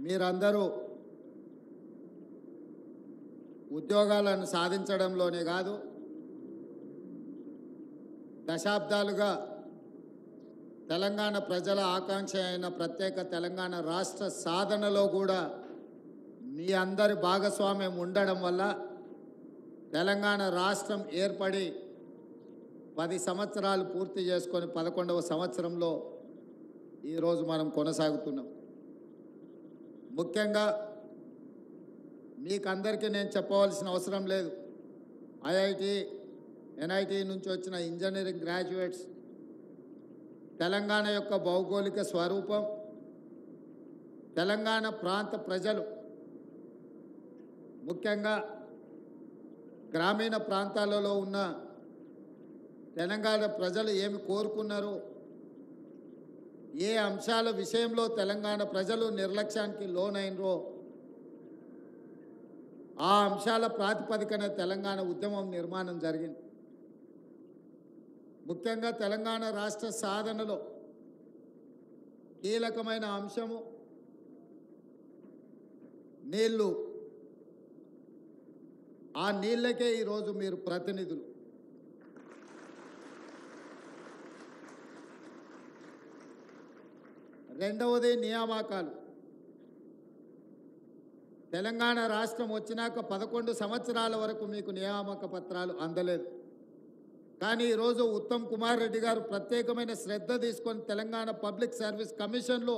మీరందరూ ఉద్యోగాలను సాధించడంలోనే కాదు, దశాబ్దాలుగా తెలంగాణ ప్రజల ఆకాంక్ష అయిన ప్రత్యేక తెలంగాణ రాష్ట్ర సాధనలో కూడా మీ అందరి భాగస్వామ్యం ఉండడం వల్ల తెలంగాణ రాష్ట్రం ఏర్పడి 10 సంవత్సరాలు పూర్తి చేసుకొని 11వ సంవత్సరంలో ఈరోజు మనం కొనసాగుతున్నాం. ముఖ్యంగా మీకందరికీ నేను చెప్పవలసిన అవసరం లేదు. ఐఐటి, ఎన్ఐటి నుంచి వచ్చిన ఇంజనీరింగ్ గ్రాడ్యుయేట్స్ తెలంగాణ యొక్క భౌగోళిక స్వరూపం, తెలంగాణ ప్రాంత ప్రజలు ముఖ్యంగా గ్రామీణ ప్రాంతాలలో ఉన్న తెలంగాణ ప్రజలు ఏమి కోరుకున్నారు, ఏ అంశాల విషయంలో తెలంగాణ ప్రజలు నిర్లక్ష్యానికి లోనైనరో ఆ అంశాల ప్రాతిపదికన తెలంగాణ ఉద్యమం నిర్మాణం జరిగింది. ముఖ్యంగా తెలంగాణ రాష్ట్ర సాధనలో కీలకమైన అంశము నీళ్లు. ఆ నీళ్ళకే ఈరోజు మీరు ప్రతినిధులు. రెండవది నియామకాలు. తెలంగాణ రాష్ట్రం వచ్చినాక 11 సంవత్సరాల వరకు మీకు నియామక పత్రాలు అందలేదు. కానీ ఈరోజు ఉత్తమ్ కుమార్ రెడ్డి గారు ప్రత్యేకమైన శ్రద్ధ తీసుకొని తెలంగాణ పబ్లిక్ సర్వీస్ కమిషన్లో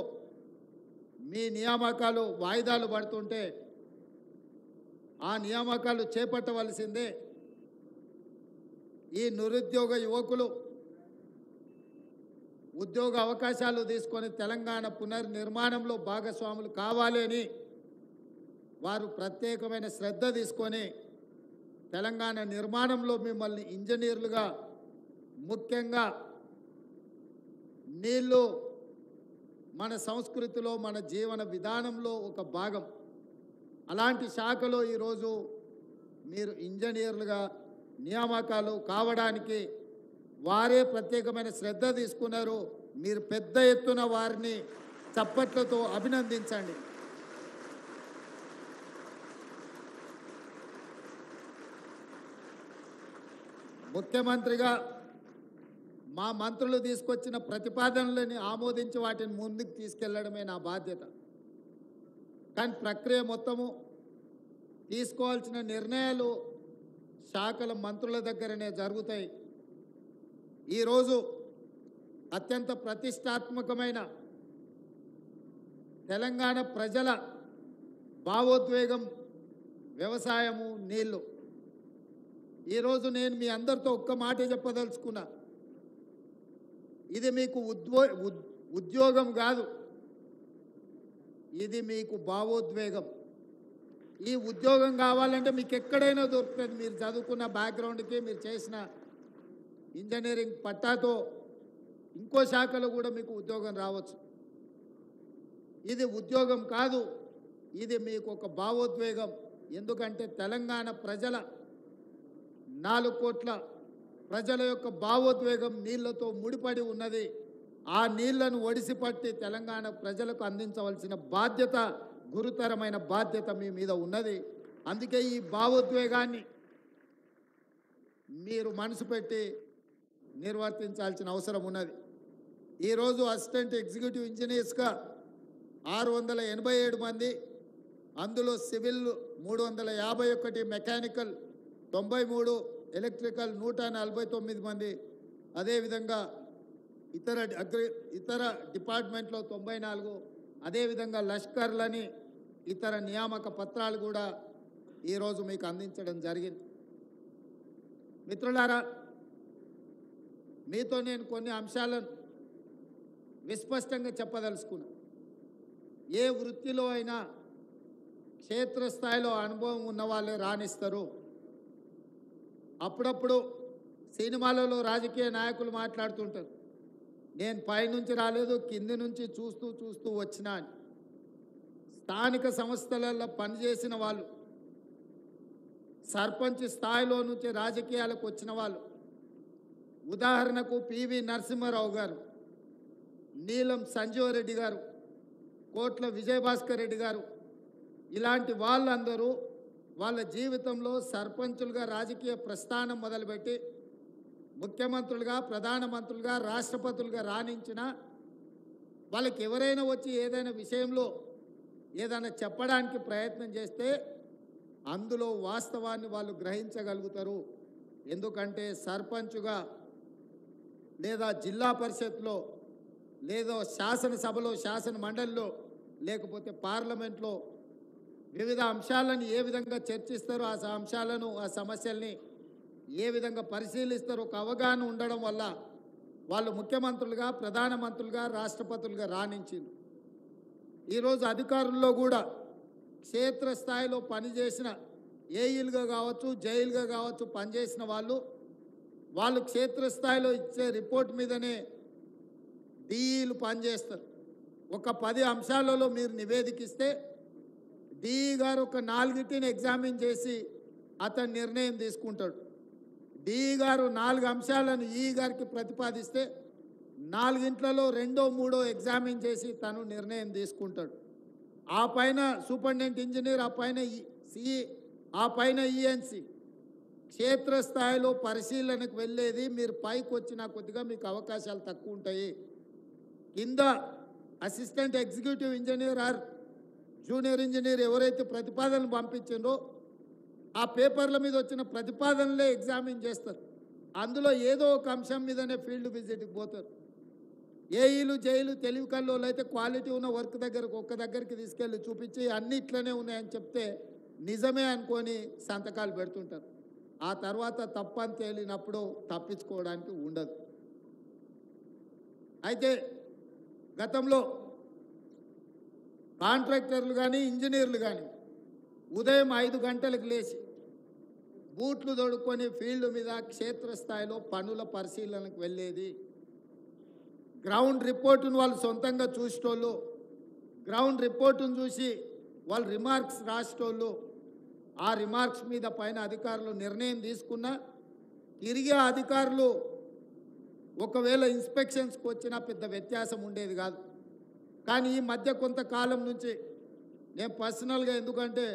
మీ నియామకాలు వాయిదాలు పడుతుంటే ఆ నియామకాలు చేపట్టవలసిందే. ఈ నిరుద్యోగ యువకులు ఉద్యోగ అవకాశాలు తీసుకొని తెలంగాణ పునర్నిర్మాణంలో భాగస్వాములు కావాలి అని వారు ప్రత్యేకమైన శ్రద్ధ తీసుకొని తెలంగాణ నిర్మాణంలో మిమ్మల్ని ఇంజనీర్లుగా, ముఖ్యంగా నీళ్ళు మన సంస్కృతిలో, మన జీవన విధానంలో ఒక భాగం. అలాంటి శాఖలో ఈరోజు మీరు ఇంజనీర్లుగా నియామకాలు కావడానికి వారే ప్రత్యేకమైన శ్రద్ధ తీసుకున్నారు. మీరు పెద్ద ఎత్తున వారిని చప్పట్లతో అభినందించండి. ముఖ్యమంత్రిగా మా మంత్రులు తీసుకొచ్చిన ప్రతిపాదనలని ఆమోదించి వాటిని ముందుకు తీసుకెళ్లడమే నా బాధ్యత. కానీ ప్రక్రియ మొత్తము తీసుకోవాల్సిన నిర్ణయాలు శాఖల మంత్రుల దగ్గరనే జరుగుతాయి. ఈరోజు అత్యంత ప్రతిష్టాత్మకమైన తెలంగాణ ప్రజల భావోద్వేగం వ్యవసాయము, నీళ్లు. ఈరోజు నేను మీ అందరితో ఒక్క మాట చెప్పదలుచుకున్నా. ఇది మీకు ఉద్యోగం కాదు, ఇది మీకు భావోద్వేగం. ఈ ఉద్యోగం కావాలంటే మీకు ఎక్కడైనా దొరుకుతుంది. మీరు చదువుకున్న బ్యాక్గ్రౌండ్కి, మీరు చేసిన ఇంజనీరింగ్ పట్టాతో ఇంకో శాఖలో కూడా మీకు ఉద్యోగం రావచ్చు. ఇది ఉద్యోగం కాదు, ఇది మీకు ఒక భావోద్వేగం. ఎందుకంటే తెలంగాణ ప్రజల 4 కోట్ల ప్రజల యొక్క భావోద్వేగం నీళ్లతో ముడిపడి ఉన్నది. ఆ నీళ్లను ఒడిసిపట్టి తెలంగాణ ప్రజలకు అందించవలసిన బాధ్యత, గురుతరమైన బాధ్యత మీ మీద ఉన్నది. అందుకే ఈ భావోద్వేగాన్ని మీరు మనసు పెట్టి నిర్వర్తించాల్సిన అవసరం ఉన్నది. ఈరోజు అసిస్టెంట్ ఎగ్జిక్యూటివ్ ఇంజనీర్స్గా 687 మంది, అందులో సివిల్ 351, మెకానికల్ 93, ఎలక్ట్రికల్ 149 మంది, అదేవిధంగా ఇతర డిపార్ట్మెంట్లో 94, అదేవిధంగా లష్కర్లని ఇతర నియామక పత్రాలు కూడా ఈరోజు మీకు అందించడం జరిగింది. మిత్రులారా, మీతో నేను కొన్ని అంశాలను విస్పష్టంగా చెప్పదలుచుకున్నా. ఏ వృత్తిలో అయినా క్షేత్రస్థాయిలో అనుభవం ఉన్న వాళ్ళే రాణిస్తారు. అప్పుడప్పుడు సినిమాలలో రాజకీయ నాయకులు మాట్లాడుతుంటారు, నేను పైనుంచి రాలేదు, కింది నుంచి చూస్తూ చూస్తూ వచ్చినా అని. స్థానిక సంస్థలలో పనిచేసిన వాళ్ళు, సర్పంచ్ స్థాయిలో నుంచి రాజకీయాలకు వచ్చిన వాళ్ళు, ఉదాహరణకు పివి నరసింహారావు గారు, నీలం సంజీవరెడ్డి గారు, కోట్ల విజయభాస్కర్ రెడ్డి గారు, ఇలాంటి వాళ్ళందరూ వాళ్ళ జీవితంలో సర్పంచులుగా రాజకీయ ప్రస్థానం మొదలుపెట్టి ముఖ్యమంత్రులుగా, ప్రధానమంత్రులుగా, రాష్ట్రపతులుగా రాణించిన వాళ్ళకి ఎవరైనా వచ్చి ఏదైనా విషయంలో ఏదైనా చెప్పడానికి ప్రయత్నం చేస్తే అందులో వాస్తవాన్ని వాళ్ళు గ్రహించగలుగుతారు. ఎందుకంటే సర్పంచుగా లేదా జిల్లా పరిషత్లో లేదో శాసనసభలో, శాసన మండలిలో, లేకపోతే పార్లమెంట్లో వివిధ అంశాలను ఏ విధంగా చర్చిస్తారో, ఆ అంశాలను, ఆ సమస్యల్ని ఏ విధంగా పరిశీలిస్తారో ఒక అవగాహన ఉండడం వల్ల వాళ్ళు ముఖ్యమంత్రులుగా, ప్రధానమంత్రులుగా, రాష్ట్రపతులుగా రాణించింది. ఈరోజు అధికారుల్లో కూడా క్షేత్రస్థాయిలో పనిచేసిన ఏఈలుగా కావచ్చు, జైలుగా కావచ్చు పనిచేసిన వాళ్ళు క్షేత్రస్థాయిలో ఇచ్చే రిపోర్ట్ మీదనే డిఈలు పనిచేస్తారు. ఒక 10 అంశాలలో మీరు నివేదికిస్తే డిఈ గారు ఒక 4టిని ఎగ్జామిన్ చేసి అతను నిర్ణయం తీసుకుంటాడు. డిఈ గారు 4 అంశాలను ఈఈ గారికి ప్రతిపాదిస్తే 4ంట్లలో 2, 3 ఎగ్జామిన్ చేసి తను నిర్ణయం తీసుకుంటాడు. ఆ పైన సూపరింటెండెంట్ ఇంజనీర్, ఆ పైన సిఈ, ఆ పైన ఈఎన్సి క్షేత్రస్థాయిలో పరిశీలనకు వెళ్ళేది. మీరు పైకి వచ్చినా కొద్దిగా మీకు అవకాశాలు తక్కువ ఉంటాయి. కింద assistant executive engineer or junior engineer ఎవరైతే ప్రతిపాదనలు పంపించిందో ఆ పేపర్ల మీద వచ్చిన ప్రతిపాదనలే ఎగ్జామిన్ చేస్తారు. అందులో ఏదో ఒక అంశం మీదనే ఫీల్డ్ విజిట్కి పోతారు. ఏఈలు, జైలు తెలివి కల్లోలు అయితే క్వాలిటీ ఉన్న వర్క్ ఒక్క దగ్గరికి తీసుకెళ్ళి చూపించి అన్ని ఇట్లనే ఉన్నాయని చెప్తే నిజమే అనుకొని సంతకాలు పెడుతుంటారు. ఆ తర్వాత తప్పని తేలినప్పుడు తప్పించుకోవడానికి ఉండదు. అయితే గతంలో కాంట్రాక్టర్లు కానీ, ఇంజనీర్లు కానీ ఉదయం 5 గంటలకు లేచి బూట్లు తొడుక్కొని ఫీల్డ్ మీద క్షేత్రస్థాయిలో పనుల పరిశీలనకు వెళ్ళేది. గ్రౌండ్ రిపోర్టును వాళ్ళు సొంతంగా చూసేటోళ్ళు, గ్రౌండ్ రిపోర్టును చూసి వాళ్ళు రిమార్క్స్ రాసేటోళ్ళు, ఆ రిమార్క్స్ మీద పైన అధికారులు నిర్ణయం తీసుకున్నా తిరిగి ఆ అధికారులు ఒకవేళ ఇన్స్పెక్షన్స్కి వచ్చినా పెద్ద వ్యత్యాసం ఉండేది కాదు. కానీ ఈ మధ్య కొంతకాలం నుంచి నేను పర్సనల్గా, ఎందుకంటే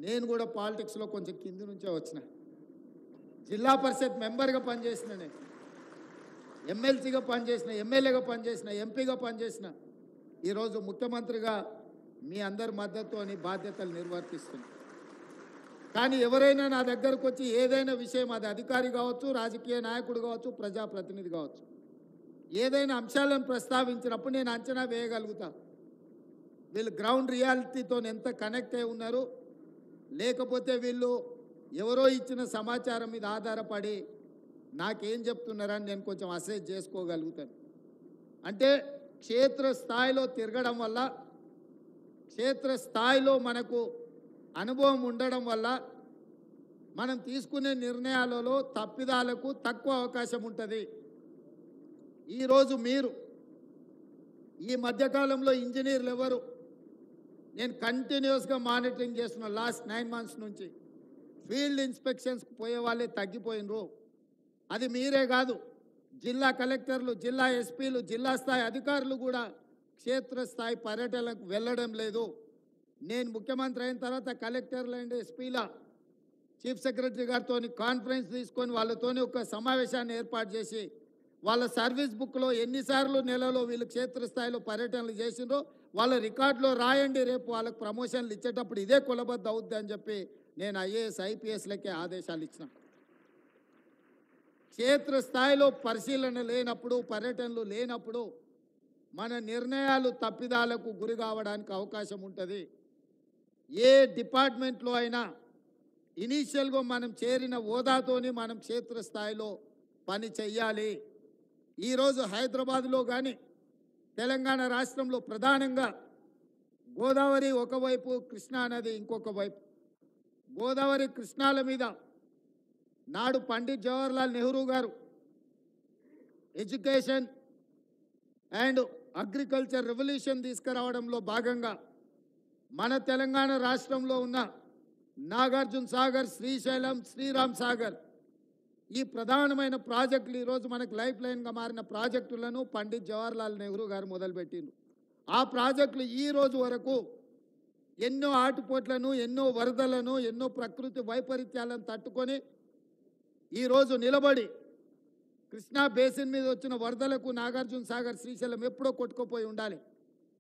నేను కూడా పాలిటిక్స్లో కొంచెం కింది నుంచే వచ్చిన, జిల్లా పరిషత్ మెంబర్గా పనిచేసిన, నేను ఎమ్మెల్సీగా పనిచేసిన, ఎమ్మెల్యేగా పనిచేసిన, ఎంపీగా పనిచేసిన, ఈరోజు ముఖ్యమంత్రిగా మీ అందరి మద్దతుతోని బాధ్యతలు నిర్వర్తిస్తున్నాను. కానీ ఎవరైనా నా దగ్గరకు వచ్చి ఏదైనా విషయం, అది అధికారి కావచ్చు, రాజకీయ నాయకుడు కావచ్చు, ప్రజాప్రతినిధి కావచ్చు, ఏదైనా అంశాలను ప్రస్తావించినప్పుడు నేను అంచనా వేయగలుగుతా వీళ్ళు గ్రౌండ్ రియాలిటీతో ఎంత కనెక్ట్ అయి ఉన్నారు, లేకపోతే వీళ్ళు ఎవరో ఇచ్చిన సమాచారం మీద ఆధారపడి నాకేం చెప్తున్నారని నేను కొంచెం అసెస్ చేసుకోగలుగుతాను. అంటే క్షేత్రస్థాయిలో తిరగడం వల్ల, క్షేత్రస్థాయిలో మనకు అనుభవం ఉండడం వల్ల మనం తీసుకునే నిర్ణయాలలో తప్పిదాలకు తక్కువ అవకాశం ఉంటుంది. ఈరోజు మీరు ఈ మధ్యకాలంలో ఇంజనీర్లు ఎవరు, నేను కంటిన్యూస్గా మానిటరింగ్ చేస్తున్న లాస్ట్ 9 months నుంచి ఫీల్డ్ ఇన్స్పెక్షన్స్కి పోయే వాళ్ళే తగ్గిపోయినరు. అది మీరే కాదు, జిల్లా కలెక్టర్లు, జిల్లా ఎస్పీలు, జిల్లా స్థాయి అధికారులు కూడా క్షేత్రస్థాయి పర్యటనకు వెళ్ళడం లేదు. నేను ముఖ్యమంత్రి అయిన తర్వాత కలెక్టర్లు అండ్ ఎస్పీల చీఫ్ సెక్రటరీ గారితో కాన్ఫరెన్స్ తీసుకొని వాళ్ళతోని ఒక సమావేశాన్ని ఏర్పాటు చేసి వాళ్ళ సర్వీస్ బుక్లో ఎన్నిసార్లు నెలలో వీళ్ళు క్షేత్రస్థాయిలో పర్యటనలు చేసిండ్రో వాళ్ళ రికార్డులో రాయండి, రేపు వాళ్ళకు ప్రమోషన్లు ఇచ్చేటప్పుడు ఇదే కొలబద్ద అవుద్ది అని చెప్పి నేను ఐఏఎస్, ఐపీఎస్లకే ఆదేశాలు ఇచ్చిన. క్షేత్రస్థాయిలో పరిశీలన లేనప్పుడు, పర్యటనలు లేనప్పుడు మన నిర్ణయాలు తప్పిదాలకు గురి కావడానికి అవకాశం ఉంటుంది. ఏ డిపార్ట్మెంట్లో అయినా ఇనీషియల్గా మనం చేరిన హోదాతోని మనం క్షేత్రస్థాయిలో పని చెయ్యాలి. ఈరోజు హైదరాబాద్లో కానీ తెలంగాణ రాష్ట్రంలో ప్రధానంగా గోదావరి ఒకవైపు, కృష్ణా నది ఇంకొక వైపు, గోదావరి కృష్ణాల మీద నాడు పండిట్ జవహర్లాల్ నెహ్రూ గారు ఎడ్యుకేషన్ అండ్ అగ్రికల్చర్ రెవల్యూషన్ తీసుకురావడంలో భాగంగా మన తెలంగాణ రాష్ట్రంలో ఉన్న నాగార్జున సాగర్, శ్రీశైలం, శ్రీరామ్ సాగర్ ఈ ప్రధానమైన ప్రాజెక్టులు ఈరోజు మనకు లైఫ్ లైన్గా మారిన ప్రాజెక్టులను పండిట్ జవహర్లాల్ నెహ్రూ గారు మొదలుపెట్టిండ్రు. ఆ ప్రాజెక్టులు ఈ రోజు వరకు ఎన్నో ఆటుపోట్లను, ఎన్నో వరదలను, ఎన్నో ప్రకృతి వైపరీత్యాలను తట్టుకొని ఈరోజు నిలబడి కృష్ణా బేసిన్ మీద వచ్చిన వరదలకు నాగార్జున సాగర్, శ్రీశైలం ఎప్పుడో కొట్టుకుపోయి ఉండాలి.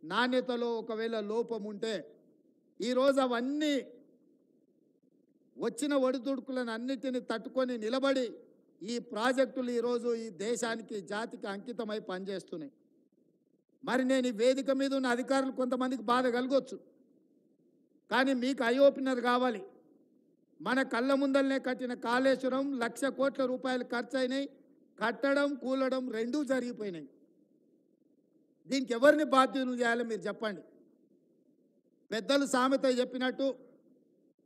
నాణ్యతలో ఒకవేళ లోపం ఉంటే ఈరోజు అవన్నీ వచ్చిన ఒడిదుడుకులను అన్నిటిని తట్టుకొని నిలబడి ఈ ప్రాజెక్టులు ఈరోజు ఈ దేశానికి, జాతికి అంకితమై పనిచేస్తున్నాయి. మరి నేను ఈ వేదిక మీద ఉన్న అధికారులు కొంతమందికి బాధ కలగొచ్చు, కానీ మీకు ఐ ఓపెనర్ కావాలి. మన కళ్ళ ముందలనే కట్టిన కాళేశ్వరం 1,00,000 కోట్ల రూపాయలు ఖర్చు అయినాయి. కట్టడం, కూలడం రెండూ జరిగిపోయినాయి. దీనికి ఎవరిని బాధ్యులు చేయాలో మీరు చెప్పండి. పెద్దలు సామెత చెప్పినట్టు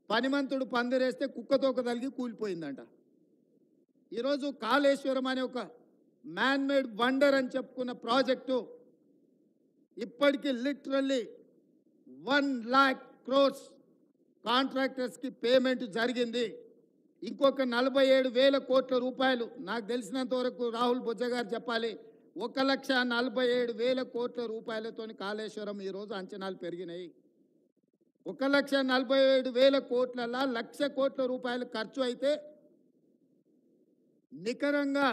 పనిమంతుడు పందిరేస్తే కుక్కతోక తలిగి కూలిపోయిందంట. ఈరోజు కాళేశ్వరం అనే ఒక మ్యాన్ మేడ్ వండర్ అని చెప్పుకున్న ప్రాజెక్టు ఇప్పటికీ లిటరల్లీ 1,00,000 crores కాంట్రాక్టర్స్కి పేమెంట్ జరిగింది. ఇంకొక 47,000 కోట్ల రూపాయలు నాకు తెలిసినంత వరకు రాహుల్ బొజ్జ గారు చెప్పాలి, 1,47,000 కోట్ల రూపాయలతో కాళేశ్వరం ఈరోజు అంచనాలు పెరిగినాయి. 1,47,000 కోట్లలో 1,00,000 కోట్ల రూపాయలు ఖర్చు అయితే నికరంగా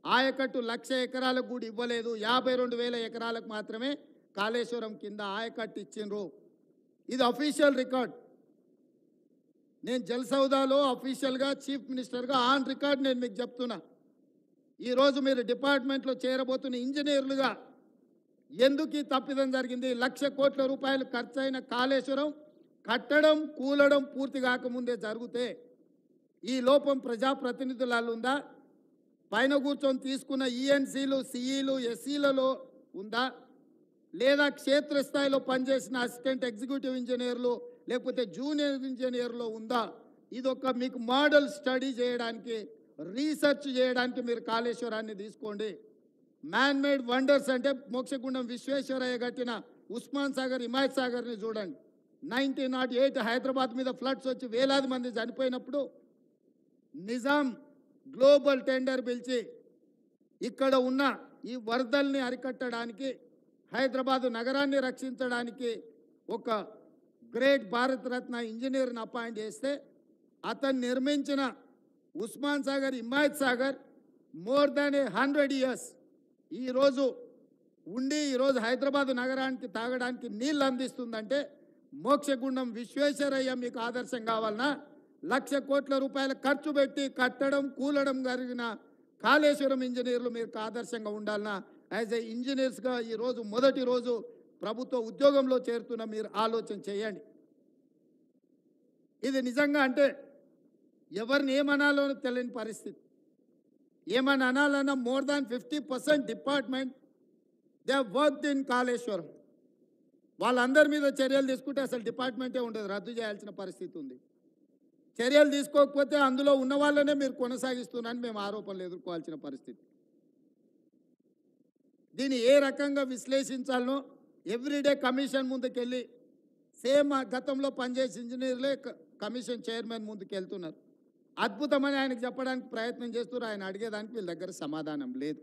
ఆయకట్టు 1,00,000 ఎకరాలకు కూడా ఇవ్వలేదు. 52,000 ఎకరాలకు మాత్రమే కాళేశ్వరం కింద ఆయకట్టు ఇచ్చిండ్రు. ఇది అఫీషియల్ రికార్డ్. నేను జలసౌదాలో అఫీషియల్గా చీఫ్ మినిస్టర్గా ఆన్ రికార్డ్ నేను మీకు చెప్తున్నా. ఈరోజు మీరు డిపార్ట్మెంట్లో చేరబోతున్న ఇంజనీర్లుగా ఎందుకు ఈ తప్పిదం జరిగింది? 1,00,000 కోట్ల రూపాయలు ఖర్చు అయిన కాళేశ్వరం కట్టడం, కూలడం పూర్తి కాకముందే జరిగితే ఈ లోపం ప్రజాప్రతినిధులలో ఉందా? పైన కూర్చొని తీసుకున్న ఈఎన్సీలు, సిఈలు, ఎస్సీలలో ఉందా? లేదా క్షేత్రస్థాయిలో పనిచేసిన అసిస్టెంట్ ఎగ్జిక్యూటివ్ ఇంజనీర్లు లేకపోతే జూనియర్ ఇంజనీర్లు ఉందా? ఇదొక మీకు మోడల్ స్టడీ చేయడానికి, రీసెర్చ్ చేయడానికి మీరు కాళేశ్వరాన్ని తీసుకోండి. మ్యాన్ మేడ్ వండర్స్ అంటే మోక్షగుండం విశ్వేశ్వరయ్య కట్టిన ఉస్మాన్ సాగర్, హిమాయత్ సాగర్ని చూడండి. 1908 హైదరాబాద్ మీద ఫ్లడ్స్ వచ్చి వేలాది మంది చనిపోయినప్పుడు నిజాం గ్లోబల్ టెండర్ పిలిచి ఇక్కడ ఉన్న ఈ వరదల్ని అరికట్టడానికి, హైదరాబాదు నగరాన్ని రక్షించడానికి ఒక గ్రేట్ భారతరత్న ఇంజనీర్ని అపాయింట్ చేస్తే అతను నిర్మించిన Osman Sagar, Himayat Sagar more than 100 years ఈరోజు ఉండి ఈరోజు హైదరాబాదు నగరానికి తాగడానికి నీళ్ళు అందిస్తుందంటే మోక్షగుండం విశ్వేశ్వరయ్య మీకు ఆదర్శం కావాలన్నా? 1,00,000 కోట్ల రూపాయలు ఖర్చు పెట్టి కట్టడం, కూలడం జరిగిన కాళేశ్వరం ఇంజనీర్లు మీకు ఆదర్శంగా ఉండాలన్నా? యాజ్ ఏ ఇంజనీర్స్గా ఈరోజు మొదటి రోజు ప్రభుత్వ ఉద్యోగంలో చేరుతున్న మీరు ఆలోచన చేయండి. ఇది నిజంగా అంటే ఎవరిని ఏమనాలో తెలియని పరిస్థితి. ఏమని అనాలన్నా more than 50% department they worked in Kaleshwaram. వాళ్ళందరి మీద చర్యలు తీసుకుంటే అసలు డిపార్ట్మెంటే ఉండదు, రద్దు చేయాల్సిన పరిస్థితి ఉంది. చర్యలు తీసుకోకపోతే అందులో ఉన్న వాళ్ళనే మీరు కొనసాగిస్తున్నారని మేము ఆరోపణలు ఎదుర్కోవాల్సిన పరిస్థితి. దీన్ని ఏ రకంగా విశ్లేషించాలనో ఎవ్రీడే కమిషన్ ముందుకెళ్ళి సేమ్ గతంలో పనిచేసే ఇంజనీర్లే కమిషన్ చైర్మన్ ముందుకు వెళ్తున్నారు. అద్భుతమని ఆయనకు చెప్పడానికి ప్రయత్నం చేస్తున్నారు. ఆయన అడిగేదానికి వీళ్ళ దగ్గర సమాధానం లేదు.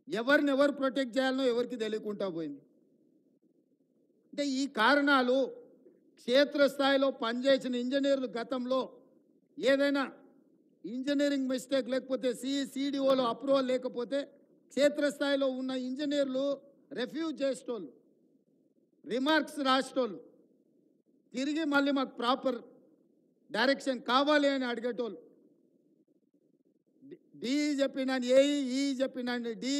ఎవరిని ఎవరు ప్రొటెక్ట్ చేయాలనో ఎవరికి తెలియకుండా పోయింది. అంటే ఈ కారణాలు క్షేత్రస్థాయిలో పనిచేసిన ఇంజనీర్లు గతంలో ఏదైనా ఇంజనీరింగ్ మిస్టేక్ లేకపోతే సిడిఓలో అప్రూవల్ లేకపోతే క్షేత్రస్థాయిలో ఉన్న ఇంజనీర్లు రెఫ్యూజ్ చేసేటోళ్ళు, రిమార్క్స్ రాసేటోళ్ళు, తిరిగి మళ్ళీ మాకు ప్రాపర్ డైరెక్షన్ కావాలి అని అడిగేటోళ్ళు. డి చెప్పినాను ఏఈ, ఈ చెప్పినాను డి,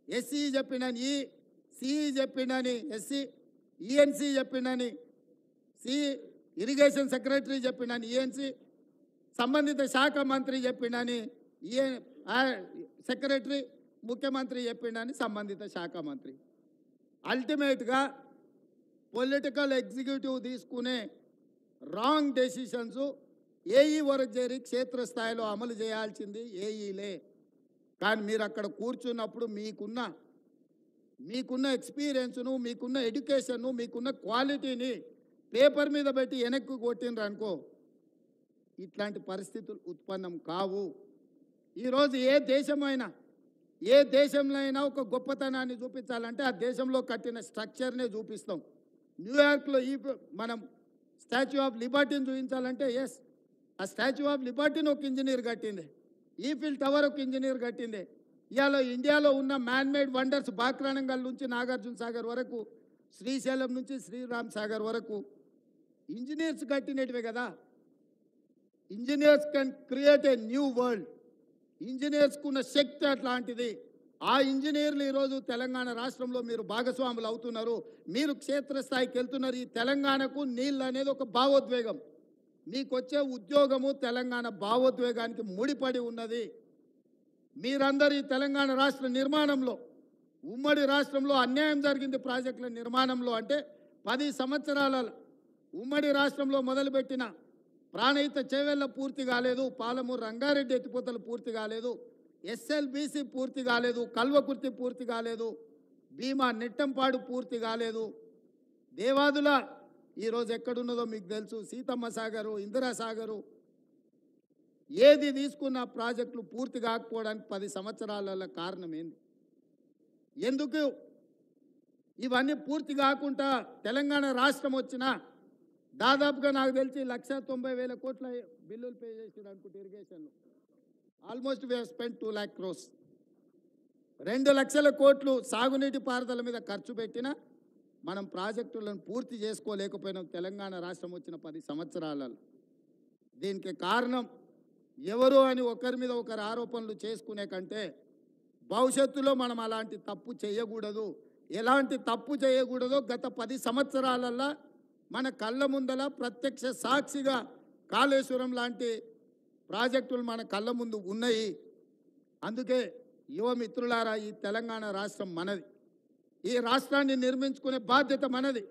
ఎస్ఈ చెప్పినాను ఈ, సిఈ చెప్పినాని ఎస్సీ, ఈఎన్సీ చెప్పినాని సి, ఇరిగేషన్ సెక్రటరీ చెప్పినాను ఈఎన్సీ, సంబంధిత శాఖ మంత్రి చెప్పినాని సెక్రటరీ, ముఖ్యమంత్రి చెప్పిండని సంబంధిత శాఖ మంత్రి. అల్టిమేట్గా పొలిటికల్ ఎగ్జిక్యూటివ్ తీసుకునే రాంగ్ డెసిషన్స్ ఏఈ వరకు చేరి క్షేత్రస్థాయిలో అమలు చేయాల్సింది ఏఈలే. కానీ మీరు అక్కడ కూర్చున్నప్పుడు మీకున్న ఎక్స్పీరియన్స్ను, మీకున్న ఎడ్యుకేషన్ను, మీకున్న క్వాలిటీని పేపర్ మీద పెట్టి వెనక్కి కొట్టినరు అనుకో, ఇట్లాంటి పరిస్థితులు ఉత్పన్నం కావు. ఈరోజు ఏ దేశమైనా ఏ దేశంలో అయినా ఒక గొప్పతనాన్ని చూపించాలంటే ఆ దేశంలో కట్టిన స్ట్రక్చర్నే చూపిస్తాం. న్యూయార్క్లో మనం స్టాచ్యూ ఆఫ్ లిబర్టీని చూపించాలంటే ఎస్, ఆ స్టాచ్యూ ఆఫ్ లిబర్టీని ఒక ఇంజనీర్ కట్టింది, ఈఫిల్ టవర్ ఒక ఇంజనీర్ కట్టింది. ఇవాళ ఇండియాలో ఉన్న మ్యాన్మేడ్ వండర్స్ బాక్రానంగల్ నుంచి నాగార్జున సాగర్ వరకు, శ్రీశైలం నుంచి శ్రీరామ్ సాగర్ వరకు ఇంజనీర్స్ కట్టినటివే కదా. Engineers can create a new world. ఇంజనీర్స్కు ఉన్న శక్తి అట్లాంటిది. ఆ ఇంజనీర్లు ఈరోజు తెలంగాణ రాష్ట్రంలో మీరు భాగస్వాములు అవుతున్నారు, మీరు క్షేత్రస్థాయికి వెళ్తున్నారు. ఈ తెలంగాణకు నీళ్ళు అనేది ఒక భావోద్వేగం. మీకు వచ్చే ఉద్యోగము తెలంగాణ భావోద్వేగానికి ముడిపడి ఉన్నది. మీరందరూ ఈ తెలంగాణ రాష్ట్ర నిర్మాణంలో, ఉమ్మడి రాష్ట్రంలో అన్యాయం జరిగింది ప్రాజెక్టుల నిర్మాణంలో. అంటే 10 సంవత్సరాల ఉమ్మడి రాష్ట్రంలో మొదలుపెట్టిన ప్రాణహిత చేవెళ్ళ పూర్తి కాలేదు, పాలమూరు రంగారెడ్డి ఎత్తిపోతలు పూర్తి కాలేదు, ఎస్ఎల్బీసీ పూర్తి కాలేదు, కల్వకుర్తి పూర్తి కాలేదు, భీమా నెట్టంపాడు పూర్తి కాలేదు. దేవాదుల ఈరోజు ఎక్కడున్నదో మీకు తెలుసు, సీతమ్మ సాగరు, ఇందిరా సాగరు, ఏది తీసుకున్న ప్రాజెక్టులు పూర్తి కాకపోవడానికి 10 సంవత్సరాల కారణం ఏంది? ఎందుకు ఇవన్నీ పూర్తి కాకుండా తెలంగాణ రాష్ట్రం వచ్చినా దాదాపుగా నాకు తెలిసి 1,90,000 కోట్ల బిల్లులు పే చేసారు అనుకుంటే ఇరిగేషన్లో. Almost we have spent 2 lakh crores. 2 లక్షల కోట్లు సాగునీటి పారుదల మీద ఖర్చు పెట్టినా మనం ప్రాజెక్టులను పూర్తి చేసుకోలేకపోయినాం తెలంగాణ రాష్ట్రం వచ్చిన 10 సంవత్సరాలలో. దీనికి కారణం ఎవరు అని ఒకరి మీద ఒకరు ఆరోపణలు చేసుకునే కంటే భవిష్యత్తులో మనం అలాంటి తప్పు చేయకూడదు. ఎలాంటి తప్పు చేయకూడదో గత 10 సంవత్సరాలలో మన కళ్ళ ముందల ప్రత్యక్ష సాక్షిగా కాళేశ్వరం లాంటి ప్రాజెక్టులు మన కళ్ళ ముందు ఉన్నాయి. అందుకే యువ మిత్రులారా, ఈ తెలంగాణ రాష్ట్రం మనది. ఈ రాష్ట్రాన్ని నిర్మించుకునే బాధ్యత మనది.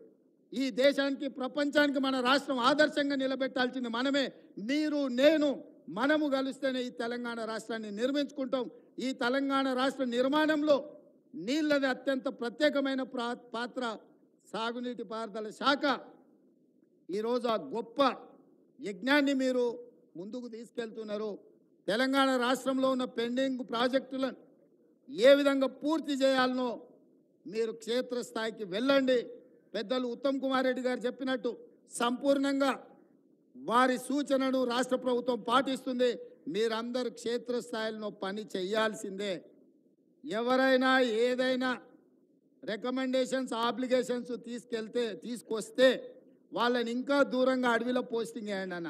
ఈ దేశానికి, ప్రపంచానికి మన రాష్ట్రం ఆదర్శంగా నిలబెట్టాల్సింది మనమే. మీరు, నేను, మనము కలిస్తేనే ఈ తెలంగాణ రాష్ట్రాన్ని నిర్మించుకుంటాం. ఈ తెలంగాణ రాష్ట్ర నిర్మాణంలో నీళ్ళది అత్యంత ప్రత్యేకమైన పాత్ర. సాగునీటి పారుదల శాఖ ఈరోజు ఆ గొప్ప యజ్ఞాన్ని మీరు ముందుకు తీసుకెళ్తున్నారు. తెలంగాణ రాష్ట్రంలో ఉన్న పెండింగ్ ప్రాజెక్టులను ఏ విధంగా పూర్తి చేయాలనో మీరు క్షేత్రస్థాయికి వెళ్ళండి. పెద్దలు ఉత్తమ్ కుమార్ రెడ్డి గారు చెప్పినట్టు సంపూర్ణంగా వారి సూచనను రాష్ట్ర ప్రభుత్వం పాటిస్తుంది. మీరందరూ క్షేత్రస్థాయిలో పని చేయాల్సిందే. ఎవరైనా ఏదైనా రికమెండేషన్స్, ఆబ్లిగేషన్స్ తీసుకొస్తే వాళ్ళని ఇంకా దూరంగా అడవిలో పోస్టింగ్ వేయండి అన్న.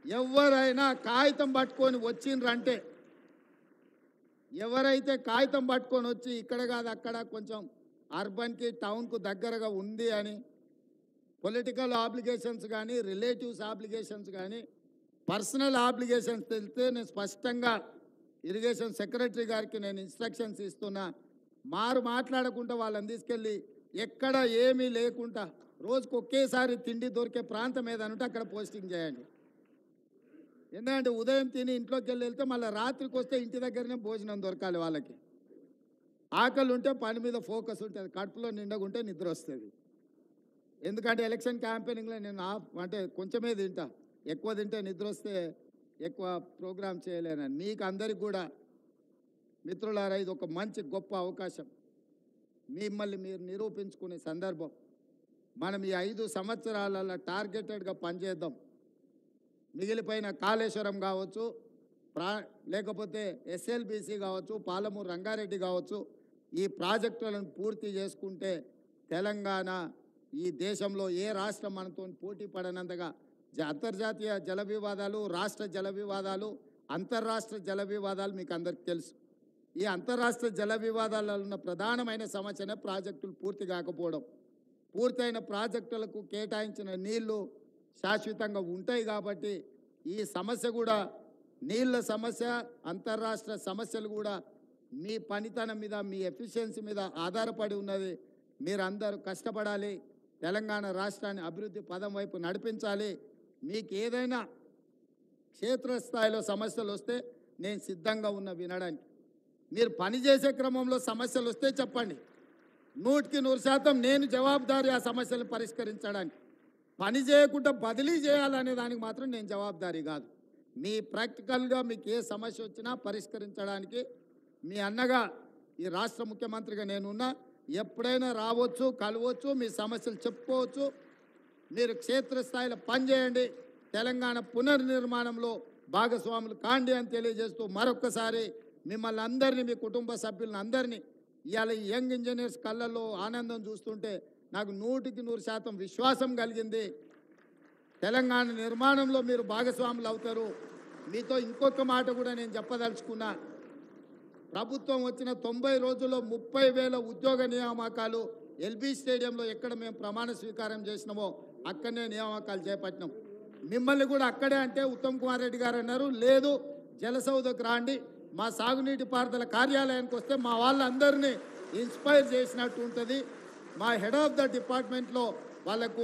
ఎవరైనా కాగితం పట్టుకొని వచ్చిండ్రంటే, ఎవరైతే కాగితం పట్టుకొని వచ్చి ఇక్కడ కాదు అక్కడ కొంచెం అర్బన్కి, టౌన్కు దగ్గరగా ఉంది అని పొలిటికల్ ఆబ్లిగేషన్స్ కానీ, రిలేటివ్స్ ఆబ్లిగేషన్స్ కానీ, పర్సనల్ ఆబ్లిగేషన్స్ తెలిస్తే నేను స్పష్టంగా ఇరిగేషన్ సెక్రటరీ గారికి నేను ఇన్స్ట్రక్షన్స్ ఇస్తున్నా. మాట్లాడకుండా వాళ్ళని తీసుకెళ్ళి ఎక్కడ ఏమీ లేకుండా రోజుకు ఒకేసారి తిండి దొరికే ప్రాంతం ఏదనుంటే అక్కడ పోస్టింగ్ చేయండి. ఎందుకంటే ఉదయం తిని ఇంట్లోకి వెళ్తే మళ్ళీ రాత్రికి వస్తే ఇంటి దగ్గరనే భోజనం దొరకాలి వాళ్ళకి. ఆకలి ఉంటే పని మీద ఫోకస్ ఉంటుంది, కడుపులో నిండగుంటే నిద్ర వస్తుంది. ఎందుకంటే ఎలక్షన్ క్యాంపెయినింగ్లో నేను అంటే కొంచెమే తింటా, ఎక్కువ తింటే నిద్ర వస్తే ఎక్కువ ప్రోగ్రామ్ చేయలేనని. మీకు అందరికి కూడా మిత్రులారా, ఇది ఒక మంచి గొప్ప అవకాశం. మిమ్మల్ని మీరు నిరూపించుకునే సందర్భం. మనం ఈ 5 సంవత్సరాలలో టార్గెటెడ్గా పనిచేద్దాం. మిగిలిపోయిన కాళేశ్వరం కావచ్చు, లేకపోతే ఎస్ఎల్బీసీ కావచ్చు, పాలమూరు రంగారెడ్డి కావచ్చు, ఈ ప్రాజెక్టులను పూర్తి చేసుకుంటే తెలంగాణ ఈ దేశంలో ఏ రాష్ట్రం మనతో పోటీ పడనంతగా అంతర్జాతీయ జల వివాదాలు, రాష్ట్ర జల వివాదాలు, అంతర్రాష్ట్ర జల వివాదాలు మీకు అందరికీ తెలుసు. ఈ అంతర్రాష్ట్ర జల వివాదాలలో ఉన్న ప్రధానమైన సమస్యనే ప్రాజెక్టులు పూర్తి కాకపోవడం. పూర్తయిన ప్రాజెక్టులకు కేటాయించిన నీళ్లు శాశ్వతంగా ఉంటాయి కాబట్టి ఈ సమస్య కూడా, నీళ్ళ సమస్య, అంతర్రాష్ట్ర సమస్యలు కూడా మీ పనితనం మీద, మీ ఎఫిషియన్సీ మీద ఆధారపడి ఉన్నది. మీరందరూ కష్టపడాలి, తెలంగాణ రాష్ట్రాన్ని అభివృద్ధి పదం వైపు నడిపించాలి. మీకు ఏదైనా క్షేత్రస్థాయిలో సమస్యలు వస్తే నేను సిద్ధంగా ఉన్న వినడానికి. మీరు పనిచేసే క్రమంలో సమస్యలు వస్తే చెప్పండి, 100% నేను జవాబుదారీ ఆ సమస్యలను పరిష్కరించడానికి. పని చేయకుండా బదిలీ చేయాలనే దానికి మాత్రం నేను జవాబుదారీ కాదు. మీ ప్రాక్టికల్గా మీకు ఏ సమస్య వచ్చినా పరిష్కరించడానికి మీ అన్నగా ఈ రాష్ట్ర ముఖ్యమంత్రిగా నేనున్నా, ఎప్పుడైనా రావచ్చు, కలవచ్చు, మీ సమస్యలు చెప్పుకోవచ్చు. మీరు క్షేత్రస్థాయిలో పనిచేయండి, తెలంగాణ పునర్నిర్మాణంలో భాగస్వాములు కాండి అని తెలియజేస్తూ మరొక్కసారి మిమ్మల్ని అందరినీ, మీ కుటుంబ సభ్యులను అందరినీ ఇవాళ ఈ యంగ్ ఇంజనీర్స్ కళ్ళల్లో ఆనందం చూస్తుంటే నాకు 100% విశ్వాసం కలిగింది. తెలంగాణ నిర్మాణంలో మీరు భాగస్వాములు అవుతారు. మీతో ఇంకొక మాట కూడా నేను చెప్పదలుచుకున్నా. ప్రభుత్వం వచ్చిన 90 రోజుల్లో 30,000 ఉద్యోగ నియామకాలు ఎల్బీ స్టేడియంలో ఎక్కడ మేము ప్రమాణ స్వీకారం చేసినామో అక్కడనే నియామకాలు చేపట్టినాం. మిమ్మల్ని కూడా అక్కడే అంటే ఉత్తమ్ కుమార్ రెడ్డి గారు అన్నారు, లేదు జలసౌధకు రాండి, మా సాగునీటి పారుదల కార్యాలయానికి వస్తే మా వాళ్ళందరినీ ఇన్స్పైర్ చేసినట్టు ఉంటుంది. మా హెడ్ ఆఫ్ ద డిపార్ట్మెంట్లో వాళ్ళకు